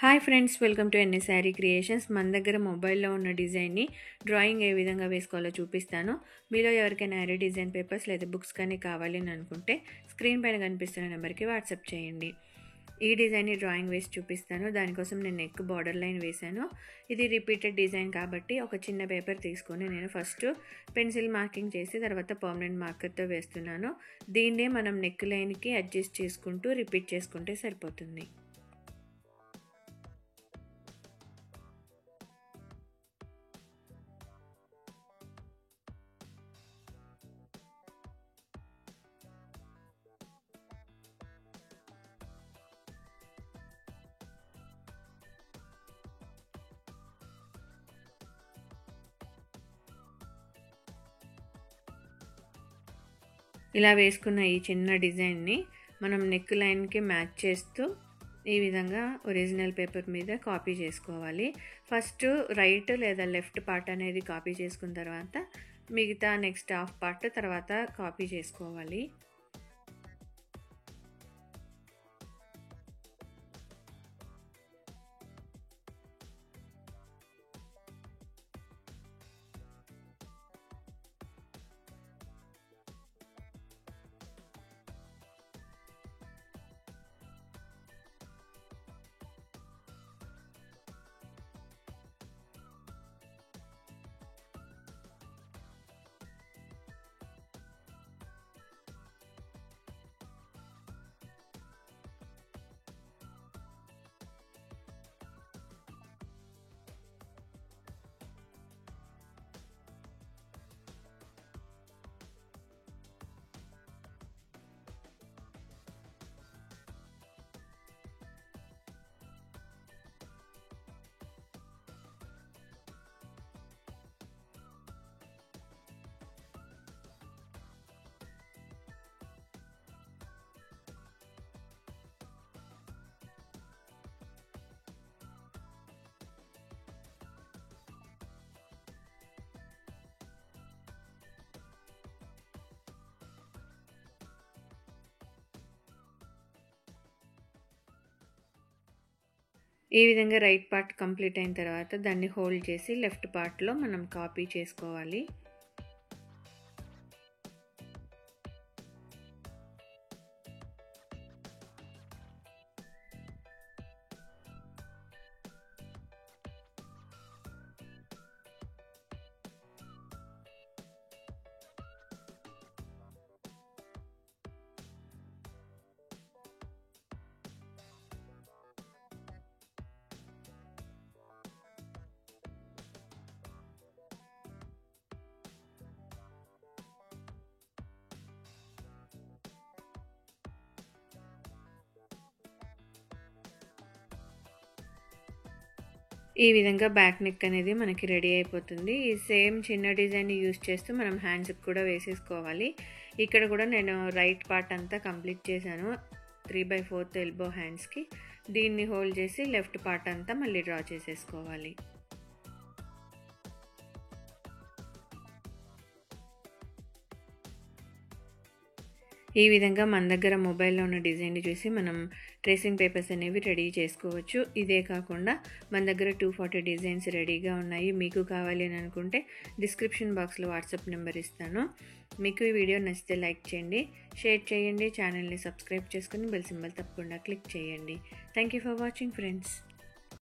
Hi friends, welcome to NS sari creations. మన దగ్గర మొబైల్లో ఉన్న డిజైన్ని డ్రాయింగ్ ఏ విధంగా వేసుకోవాలో చూపిస్తాను. మీలో ఎవరికైనా యారీ డిజైన్ పేపర్స్ లేదా బుక్స్ కానీ కావాలి అని అనుకుంటే స్క్రీన్ పైన కనిపిస్తున్న నెంబర్కి వాట్సాప్ చేయండి. ఈ డిజైన్ని డ్రాయింగ్ వేసి చూపిస్తాను. దానికోసం నేను నెక్ బార్డర్ లైన్ వేశాను. ఇది రిపీటెడ్ డిజైన్ కాబట్టి ఒక చిన్న పేపర్ తీసుకొని నేను ఫస్ట్ పెన్సిల్ మార్కింగ్ చేసి తర్వాత పర్మనెంట్ మార్కర్తో వేస్తున్నాను. దీన్నే మనం నెక్ లైన్కి అడ్జస్ట్ చేసుకుంటూ రిపీట్ చేసుకుంటే సరిపోతుంది. ఇలా వేసుకున్న ఈ చిన్న డిజైన్ని మనం నెక్ లైన్కి మ్యాచ్ చేస్తూ ఈ విధంగా ఒరిజినల్ పేపర్ మీద కాపీ చేసుకోవాలి. ఫస్ట్ రైట్ లేదా లెఫ్ట్ పార్ట్ అనేది కాపీ చేసుకున్న తర్వాత మిగతా నెక్స్ట్ హాఫ్ పార్ట్ తర్వాత కాపీ చేసుకోవాలి. ఈ విధంగా రైట్ పార్ట్ కంప్లీట్ అయిన తర్వాత దాన్ని హోల్డ్ చేసి లెఫ్ట్ పార్ట్లో మనం కాపీ చేసుకోవాలి. ఈ విధంగా బ్యాక్ నెక్ అనేది మనకి రెడీ అయిపోతుంది. ఈ సేమ్ చిన్న డిజైన్ యూస్ చేస్తూ మనం హ్యాండ్స్కి కూడా వేసేసుకోవాలి. ఇక్కడ కూడా నేను రైట్ పార్ట్ అంతా కంప్లీట్ చేశాను 3/4 ఎల్బో హ్యాండ్స్కి. దీన్ని హోల్డ్ చేసి లెఫ్ట్ పార్ట్ అంతా మళ్ళీ డ్రా చేసేసుకోవాలి. ఈ విధంగా మన దగ్గర మొబైల్లో ఉన్న డిజైన్ని చూసి మనం ట్రేసింగ్ పేపర్స్ అనేవి రెడీ చేసుకోవచ్చు. ఇదే కాకుండా మన దగ్గర 240 డిజైన్స్ రెడీగా ఉన్నాయి. మీకు కావాలి అని అనుకుంటే డిస్క్రిప్షన్ బాక్స్లో వాట్సాప్ నెంబర్ ఇస్తాను. మీకు ఈ వీడియో నచ్చితే లైక్ చేయండి, షేర్ చేయండి, ఛానల్ని సబ్స్క్రైబ్ చేసుకుని బెల్ సింబల్ తప్పకుండా క్లిక్ చేయండి. Thank you for watching friends.